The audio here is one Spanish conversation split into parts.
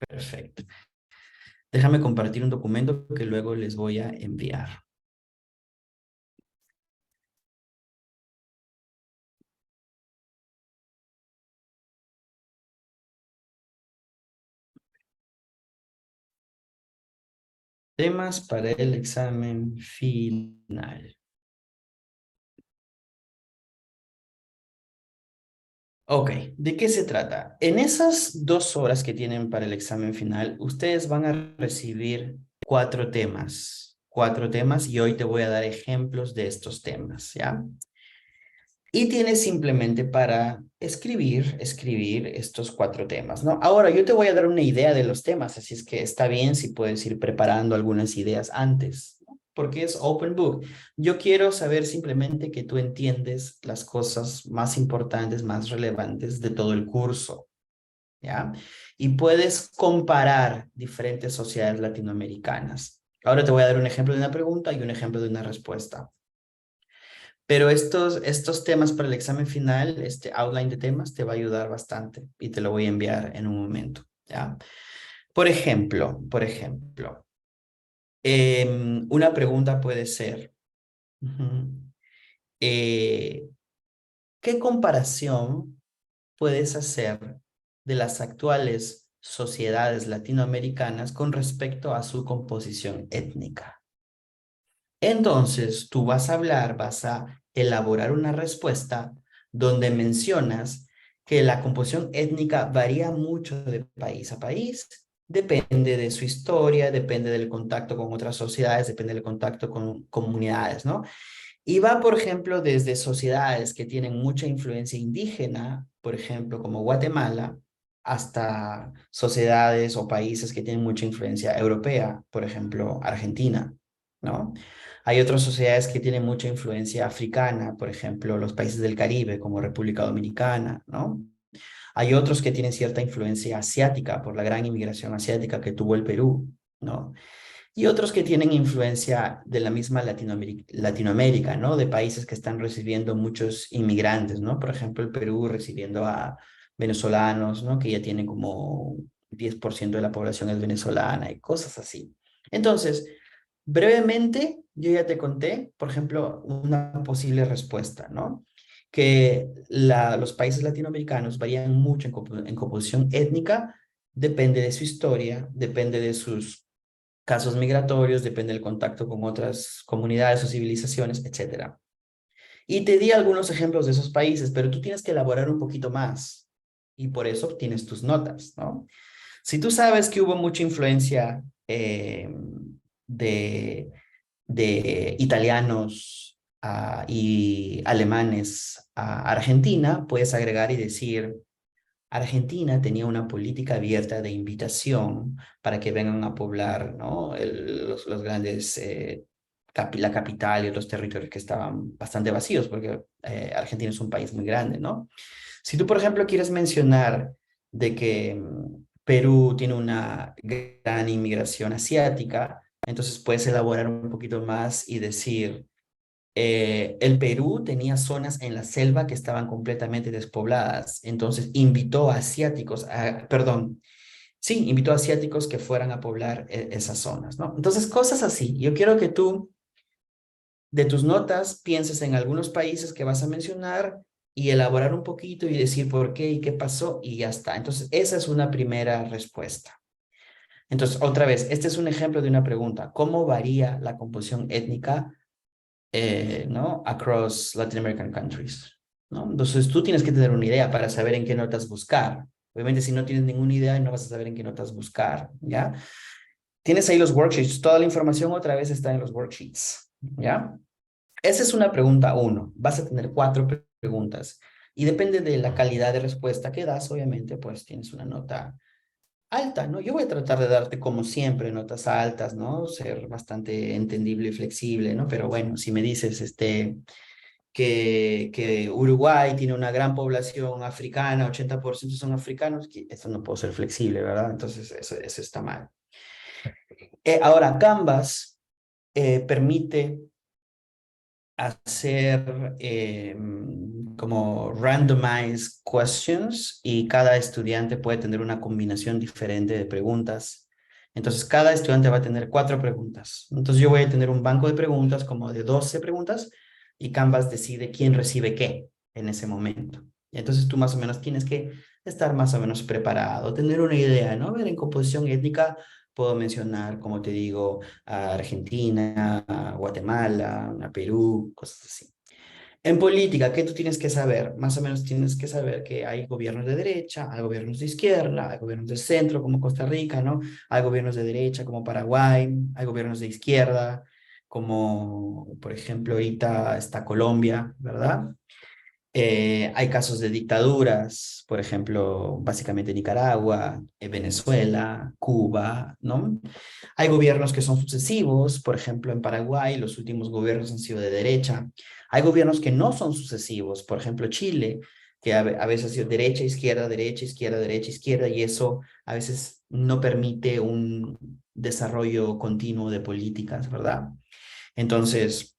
Perfecto. Déjame compartir un documento que luego les voy a enviar. Temas para el examen final. Ok, ¿de qué se trata? En esas 2 horas que tienen para el examen final, ustedes van a recibir 4 temas. 4 temas y hoy te voy a dar ejemplos de estos temas, ¿ya? Y tienes simplemente para escribir estos 4 temas, ¿no? Ahora, yo te voy a dar una idea de los temas, así es que está bien si puedes ir preparando algunas ideas antes, ¿no? Porque es open book. Yo quiero saber simplemente que tú entiendes las cosas más importantes, más relevantes de todo el curso, ¿ya? Y puedes comparar diferentes sociedades latinoamericanas. Ahora te voy a dar un ejemplo de una pregunta y un ejemplo de una respuesta. Pero estos temas para el examen final, este outline de temas, te va a ayudar bastante y te lo voy a enviar en un momento, ¿ya? Por ejemplo, una pregunta puede ser, ujú, eh, ¿qué comparación puedes hacer de las actuales sociedades latinoamericanas con respecto a su composición étnica? Entonces, tú vas a elaborar una respuesta donde mencionas que la composición étnica varía mucho de país a país, depende de su historia, depende del contacto con otras sociedades, depende del contacto con comunidades, ¿no? Y va, por ejemplo, desde sociedades que tienen mucha influencia indígena, por ejemplo, como Guatemala, hasta sociedades o países que tienen mucha influencia europea, por ejemplo, Argentina, ¿no? Hay otras sociedades que tienen mucha influencia africana, por ejemplo, los países del Caribe, como República Dominicana, ¿no? Hay otros que tienen cierta influencia asiática por la gran inmigración asiática que tuvo el Perú, ¿no? Y otros que tienen influencia de la misma Latinoamérica, ¿no? De países que están recibiendo muchos inmigrantes, ¿no? Por ejemplo, el Perú recibiendo a venezolanos, ¿no? Que ya tienen como 10% de la población es venezolana y cosas así. Entonces, brevemente, yo ya te conté, por ejemplo, una posible respuesta, ¿no? Que los países latinoamericanos varían mucho en composición étnica, depende de su historia, depende de sus casos migratorios, depende del contacto con otras comunidades o civilizaciones, etcétera. Y te di algunos ejemplos de esos países, pero tú tienes que elaborar un poquito más y por eso obtienes tus notas, ¿no? Si tú sabes que hubo mucha influencia de, de italianos y alemanes a Argentina, puedes agregar y decir, Argentina tenía una política abierta de invitación para que vengan a poblar, ¿no? Los grandes, la capital y otros territorios que estaban bastante vacíos, porque Argentina es un país muy grande, ¿no? Si tú, por ejemplo, quieres mencionar de que Perú tiene una gran inmigración asiática, entonces puedes elaborar un poquito más y decir, el Perú tenía zonas en la selva que estaban completamente despobladas, entonces invitó a asiáticos, perdón, sí, invitó a asiáticos que fueran a poblar esas zonas, ¿no? Entonces, cosas así. Yo quiero que tú, de tus notas, pienses en algunos países que vas a mencionar y elaborar un poquito y decir por qué y qué pasó y ya está. Entonces, esa es una primera respuesta. Entonces, otra vez, este es un ejemplo de una pregunta. ¿Cómo varía la composición étnica ¿no? Across Latin American countries, ¿no? Entonces tú tienes que tener una idea para saber en qué notas buscar. Obviamente si no tienes ninguna idea no vas a saber en qué notas buscar, ¿ya? Tienes ahí los worksheets, toda la información otra vez está en los worksheets, ¿ya? Esa es una pregunta uno. Vas a tener 4 preguntas y depende de la calidad de respuesta que das, obviamente, pues tienes una nota alta, ¿no? Yo voy a tratar de darte como siempre notas altas, ¿no? Ser bastante entendible y flexible, ¿no? Pero bueno, si me dices que Uruguay tiene una gran población africana, 80% son africanos, que eso no puedo ser flexible, ¿verdad? Entonces eso está mal. Ahora, Canvas permite hacer como randomized questions y cada estudiante puede tener una combinación diferente de preguntas. Entonces, cada estudiante va a tener 4 preguntas. Entonces, yo voy a tener un banco de preguntas como de 12 preguntas y Canvas decide quién recibe qué en ese momento. Y entonces, tú más o menos tienes que estar más o menos preparado, tener una idea, ¿no? Ver en composición étnica, puedo mencionar, como te digo, a Argentina, a Guatemala, a Perú, cosas así. En política, ¿qué tú tienes que saber? Más o menos tienes que saber que hay gobiernos de derecha, hay gobiernos de izquierda, hay gobiernos de centro como Costa Rica, ¿no? Hay gobiernos de derecha como Paraguay, hay gobiernos de izquierda como, por ejemplo, ahorita está Colombia, ¿verdad? Hay casos de dictaduras, por ejemplo, básicamente Nicaragua, Venezuela, Cuba, ¿no? Hay gobiernos que son sucesivos, por ejemplo, en Paraguay los últimos gobiernos han sido de derecha. Hay gobiernos que no son sucesivos, por ejemplo, Chile, que a veces ha sido derecha, izquierda, derecha, izquierda, derecha, izquierda, y eso a veces no permite un desarrollo continuo de políticas, ¿verdad? Entonces,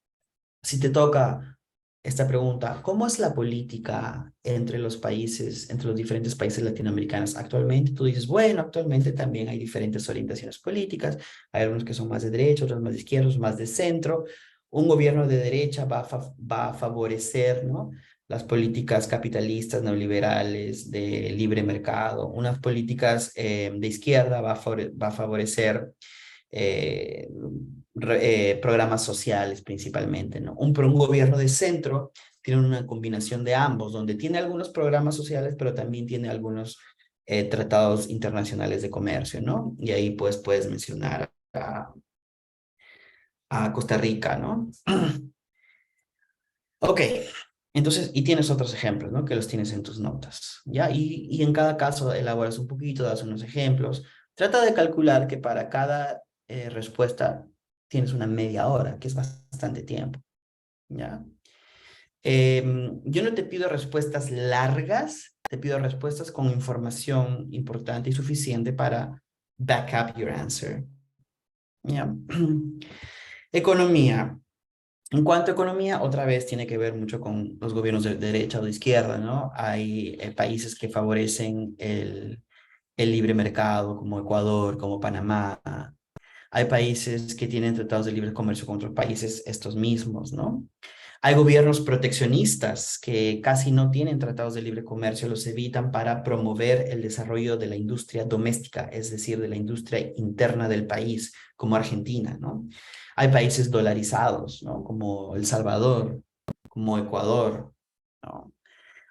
si te toca esta pregunta, ¿cómo es la política entre los países, entre los diferentes países latinoamericanos actualmente? Tú dices, bueno, actualmente también hay diferentes orientaciones políticas, hay algunos que son más de derecha, otros más de izquierda, otros más de centro. Un gobierno de derecha va a favorecer, ¿no? Las políticas capitalistas, neoliberales, de libre mercado. Unas políticas de izquierda va a favorecer eh, programas sociales principalmente, ¿no? Un gobierno de centro tiene una combinación de ambos, donde tiene algunos programas sociales, pero también tiene algunos tratados internacionales de comercio, ¿no? Y ahí pues puedes mencionar a Costa Rica, ¿no? Ok, entonces, y tienes otros ejemplos, ¿no? Que los tienes en tus notas, ¿ya? Y en cada caso elaboras un poquito, das unos ejemplos. Trata de calcular que para cada respuesta tienes una media hora, que es bastante tiempo, ¿ya? Yo no te pido respuestas largas, te pido respuestas con información importante y suficiente para back up your answer, ¿ya? Economía. En cuanto a economía, otra vez tiene que ver mucho con los gobiernos de derecha o de izquierda, ¿no? Hay países que favorecen el libre mercado, como Ecuador, como Panamá. Hay países que tienen tratados de libre comercio con otros países, estos mismos, ¿no? Hay gobiernos proteccionistas que casi no tienen tratados de libre comercio, los evitan para promover el desarrollo de la industria doméstica, es decir, de la industria interna del país, como Argentina, ¿no? Hay países dolarizados, ¿no? Como El Salvador, como Ecuador, ¿no?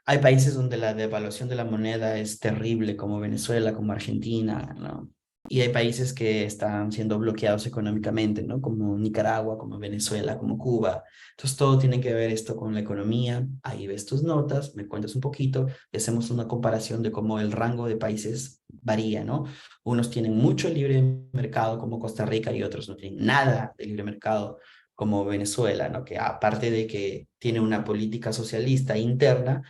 Hay países donde la devaluación de la moneda es terrible, como Venezuela, como Argentina, ¿no? Y hay países que están siendo bloqueados económicamente, ¿no? Como Nicaragua, como Venezuela, como Cuba. Entonces, todo tiene que ver esto con la economía. Ahí ves tus notas, me cuentas un poquito y hacemos una comparación de cómo el rango de países varía, ¿no? Unos tienen mucho libre mercado, como Costa Rica, y otros no tienen nada de libre mercado, como Venezuela, ¿no? Que aparte de que tiene una política socialista interna,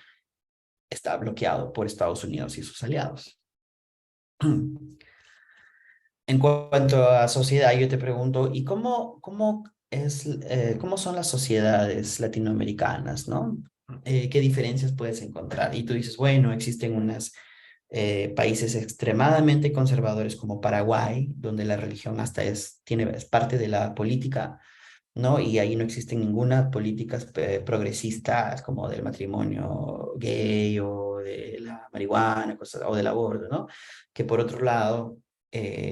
está bloqueado por Estados Unidos y sus aliados. En cuanto a sociedad, yo te pregunto, ¿y cómo son las sociedades latinoamericanas, ¿no? ¿Qué diferencias puedes encontrar? Y tú dices, bueno, existen unos países extremadamente conservadores como Paraguay, donde la religión hasta es parte de la política, ¿no? Y ahí no existen ninguna políticas progresistas como del matrimonio gay o de la marihuana, cosas, o del aborto, ¿no? Que por otro lado,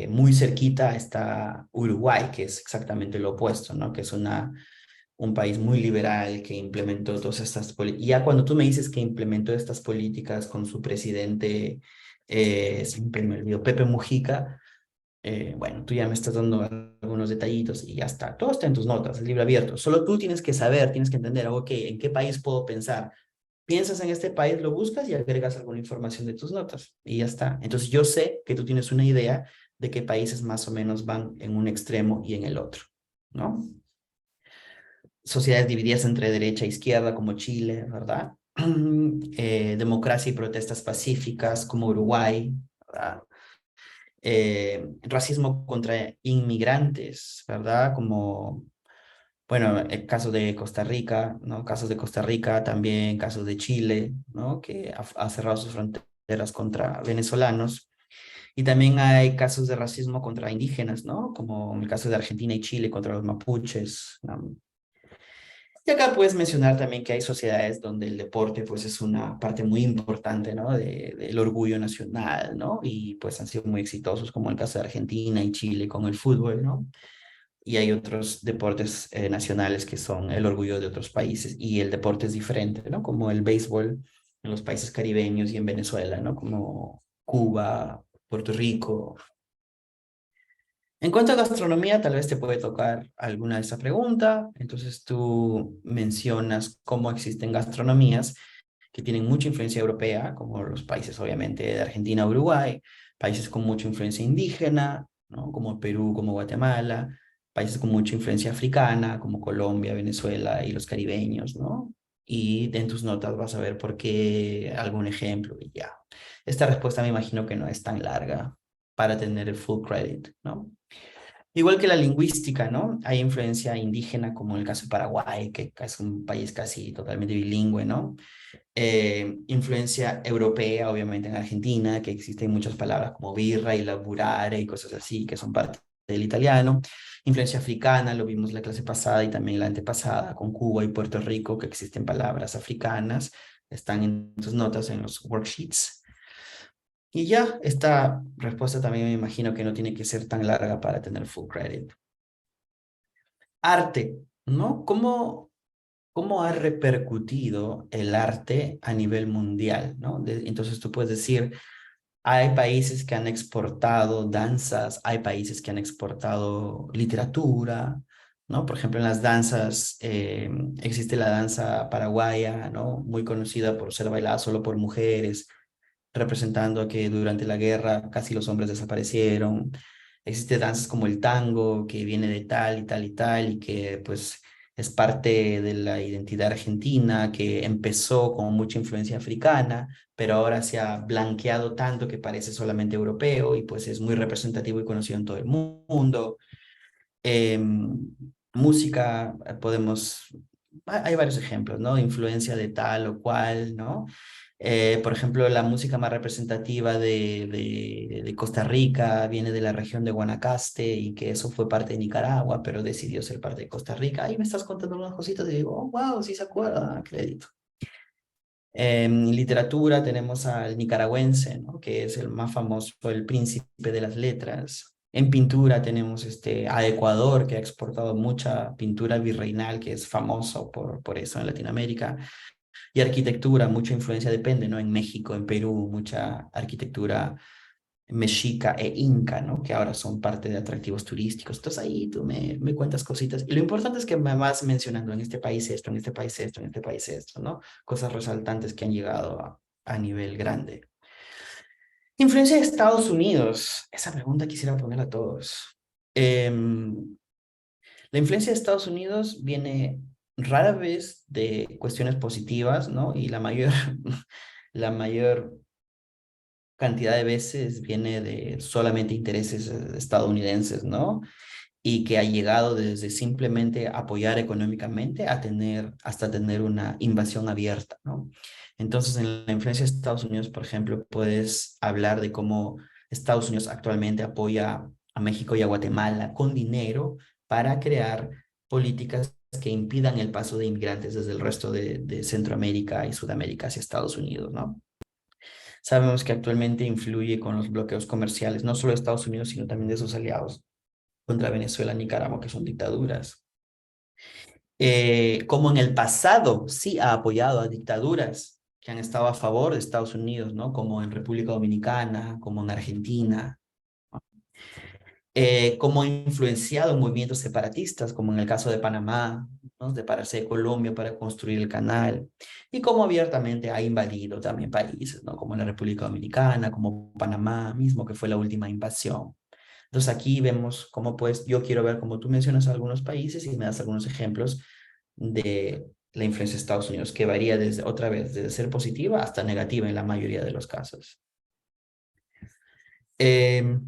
muy cerquita está Uruguay, que es exactamente lo opuesto, ¿no? Que es un país muy liberal que implementó todas estas políticas. Y ya cuando tú me dices que implementó estas políticas con su presidente, siempre me olvido, Pepe Mujica, bueno, tú ya me estás dando algunos detallitos y ya está. Todo está en tus notas, el libro abierto. Solo tú tienes que saber, tienes que entender, ok, ¿en qué país puedo pensar? Piensas en este país, lo buscas y agregas alguna información de tus notas y ya está. Entonces yo sé que tú tienes una idea de qué países más o menos van en un extremo y en el otro, ¿no? Sociedades divididas entre derecha e izquierda como Chile, ¿verdad? Democracia y protestas pacíficas como Uruguay, ¿verdad? Racismo contra inmigrantes, ¿verdad? Como Bueno, el caso de Costa Rica, ¿no? Casos de Costa Rica, también casos de Chile, ¿no? Que ha cerrado sus fronteras contra venezolanos. Y también hay casos de racismo contra indígenas, ¿no? Como en el caso de Argentina y Chile contra los mapuches, ¿no? Y acá puedes mencionar también que hay sociedades donde el deporte pues es una parte muy importante, ¿no? Del orgullo nacional, ¿no? Y pues han sido muy exitosos como el caso de Argentina y Chile con el fútbol, ¿no? Y hay otros deportes nacionales que son el orgullo de otros países y el deporte es diferente, ¿no? Como el béisbol en los países caribeños y en Venezuela, ¿no? Como Cuba, Puerto Rico. En cuanto a gastronomía, tal vez te puede tocar alguna de esa pregunta. Entonces tú mencionas cómo existen gastronomías que tienen mucha influencia europea, como los países obviamente de Argentina, Uruguay, países con mucha influencia indígena, ¿no? Como Perú, como Guatemala, países con mucha influencia africana, como Colombia, Venezuela y los caribeños, ¿no? Y en tus notas vas a ver por qué algún ejemplo y ya. Esta respuesta me imagino que no es tan larga para tener el full credit, ¿no? Igual que la lingüística, ¿no? Hay influencia indígena, como en el caso de Paraguay, que es un país casi totalmente bilingüe, ¿no? Influencia europea, obviamente, en Argentina, que existen muchas palabras como birra y laburare y cosas así, que son parte del italiano. Influencia africana, lo vimos la clase pasada y también la antepasada, con Cuba y Puerto Rico, que existen palabras africanas, están en tus notas, en los worksheets. Y ya, esta respuesta también me imagino que no tiene que ser tan larga para tener full credit. Arte, ¿no? ¿Cómo ha repercutido el arte a nivel mundial, ¿no? Entonces tú puedes decir, hay países que han exportado danzas, hay países que han exportado literatura, ¿no? Por ejemplo, en las danzas existe la danza paraguaya, ¿no? Muy conocida por ser bailada solo por mujeres, representando que durante la guerra casi los hombres desaparecieron. Existe danzas como el tango, que viene de tal y tal y tal, y que pues es parte de la identidad argentina, que empezó con mucha influencia africana, pero ahora se ha blanqueado tanto que parece solamente europeo y pues es muy representativo y conocido en todo el mundo. Música, podemos, hay varios ejemplos, ¿no? Influencia de tal o cual, ¿no? Por ejemplo, la música más representativa de Costa Rica viene de la región de Guanacaste y que eso fue parte de Nicaragua, pero decidió ser parte de Costa Rica. Ahí me estás contando unas cositas y digo, oh, wow, sí se acuerda, crédito. En literatura tenemos al nicaragüense, ¿no? Que es el más famoso, el príncipe de las letras. En pintura tenemos a Ecuador, que ha exportado mucha pintura virreinal, que es famoso por eso en Latinoamérica. Y arquitectura, mucha influencia depende, ¿no? En México, en Perú, mucha arquitectura mexica e inca, ¿no? Que ahora son parte de atractivos turísticos. Entonces ahí tú me cuentas cositas. Y lo importante es que me vas mencionando en este país esto, en este país esto, en este país esto, ¿no? Cosas resaltantes que han llegado a nivel grande. Influencia de Estados Unidos. Esa pregunta quisiera ponerla a todos. La influencia de Estados Unidos viene rara vez de cuestiones positivas, ¿no? Y la mayor cantidad de veces viene de solamente intereses estadounidenses, ¿no? Y que ha llegado desde simplemente apoyar económicamente a tener, hasta tener una invasión abierta, ¿no? Entonces, en la influencia de Estados Unidos, por ejemplo, puedes hablar de cómo Estados Unidos actualmente apoya a México y a Guatemala con dinero para crear políticas que impidan el paso de inmigrantes desde el resto de Centroamérica y Sudamérica hacia Estados Unidos, ¿no? Sabemos que actualmente influye con los bloqueos comerciales, no solo de Estados Unidos, sino también de sus aliados contra Venezuela, Nicaragua, que son dictaduras. Como en el pasado sí ha apoyado a dictaduras que han estado a favor de Estados Unidos, ¿no? Como en República Dominicana, como en Argentina, como ha influenciado movimientos separatistas, como en el caso de Panamá, ¿no? De pararse de Colombia para construir el canal, y como abiertamente ha invadido también países, ¿no? Como la República Dominicana, como Panamá mismo, que fue la última invasión. Entonces aquí vemos cómo pues yo quiero ver cómo tú mencionas algunos países y me das algunos ejemplos de la influencia de Estados Unidos, que varía desde, otra vez, desde ser positiva hasta negativa en la mayoría de los casos. Eh,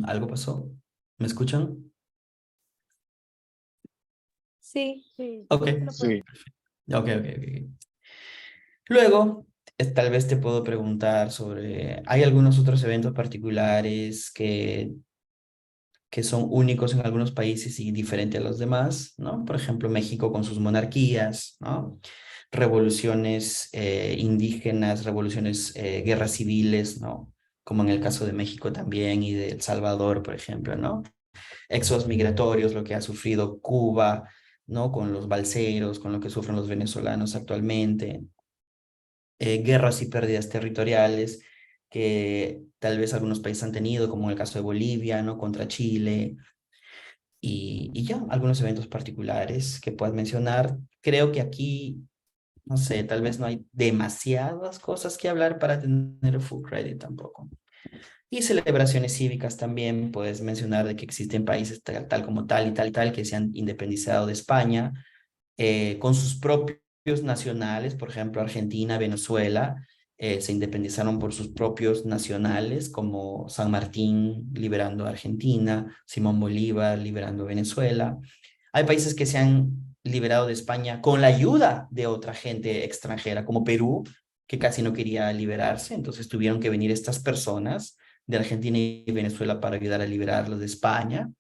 ¿Algo pasó? ¿Me escuchan? Sí, sí, Ok, sí lo puedo. Sí, ok. Luego, tal vez te puedo preguntar sobre, ¿hay algunos otros eventos particulares que son únicos en algunos países y diferentes a los demás, ¿no? Por ejemplo, México con sus monarquías, ¿no? Revoluciones indígenas, revoluciones, guerras civiles, ¿no? Como en el caso de México también y de El Salvador, por ejemplo, ¿no? Éxodos migratorios, lo que ha sufrido Cuba, ¿no? Con los balseros, con lo que sufren los venezolanos actualmente, guerras y pérdidas territoriales que tal vez algunos países han tenido, como en el caso de Bolivia, ¿no? Contra Chile, y ya, algunos eventos particulares que puedas mencionar. Creo que aquí, no sé, tal vez no hay demasiadas cosas que hablar para tener full credit tampoco. Y celebraciones cívicas también, puedes mencionar de que existen países tal como tal y tal y tal que se han independizado de España con sus propios nacionales, por ejemplo, Argentina, Venezuela, se independizaron por sus propios nacionales, como San Martín liberando a Argentina, Simón Bolívar liberando a Venezuela. Hay países que se han liberado de España con la ayuda de otra gente extranjera, como Perú, que casi no quería liberarse, entonces tuvieron que venir estas personas de Argentina y Venezuela para ayudar a liberarlos de España.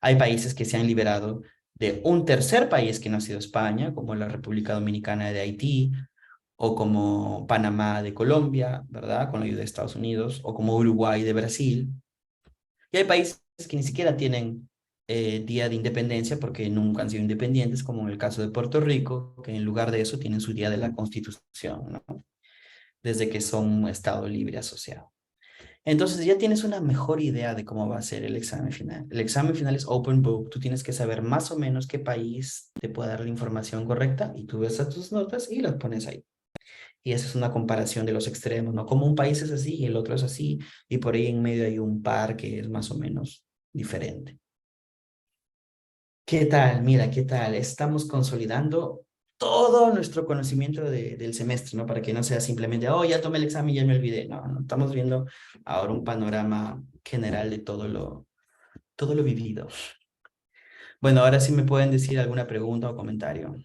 Hay países que se han liberado de un tercer país que no ha sido España, como la República Dominicana de Haití, o como Panamá de Colombia, ¿verdad? Con la ayuda de Estados Unidos, o como Uruguay de Brasil. Y hay países que ni siquiera tienen día de independencia porque nunca han sido independientes, como en el caso de Puerto Rico, que en lugar de eso tienen su día de la Constitución, ¿no? Desde que son un Estado libre asociado. Entonces ya tienes una mejor idea de cómo va a ser el examen final. El examen final es open book. Tú tienes que saber más o menos qué país te puede dar la información correcta y tú ves a tus notas y las pones ahí. Y esa es una comparación de los extremos, ¿no? Como un país es así y el otro es así y por ahí en medio hay un par que es más o menos diferente. ¿Qué tal? Mira, ¿qué tal? Estamos consolidando todo nuestro conocimiento del semestre, ¿no? Para que no sea simplemente, oh, ya tomé el examen y ya me olvidé. No, no, estamos viendo ahora un panorama general de todo lo vivido. Bueno, ahora sí me pueden decir alguna pregunta o comentario.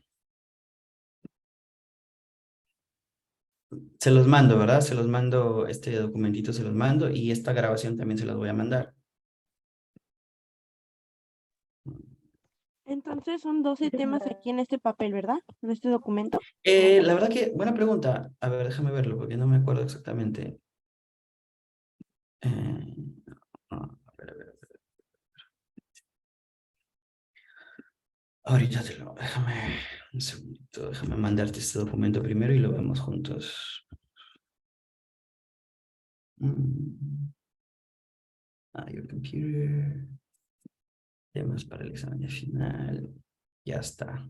Se los mando, ¿verdad? Se los mando, este documentito se los mando y esta grabación también se las voy a mandar. Entonces son 12 temas aquí en este papel, ¿verdad? En este documento. La verdad que, buena pregunta. A ver, déjame verlo porque no me acuerdo exactamente. Eh, a ver. Ahorita déjame un segundito, déjame mandarte este documento primero y lo vemos juntos. Mm, your computer. Temas para el examen final. Ya está.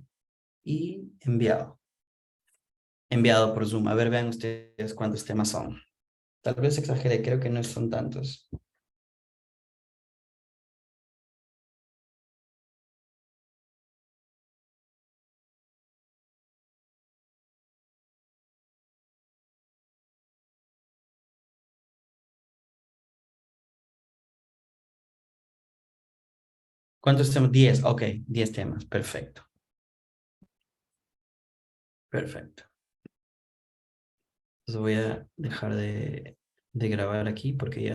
Y enviado. Enviado por Zoom. A ver, vean ustedes cuántos temas son. Tal vez exageré, creo que no son tantos. ¿Cuántos temas? 10. Ok, 10 temas. Perfecto. Perfecto. Entonces voy a dejar de grabar aquí porque ya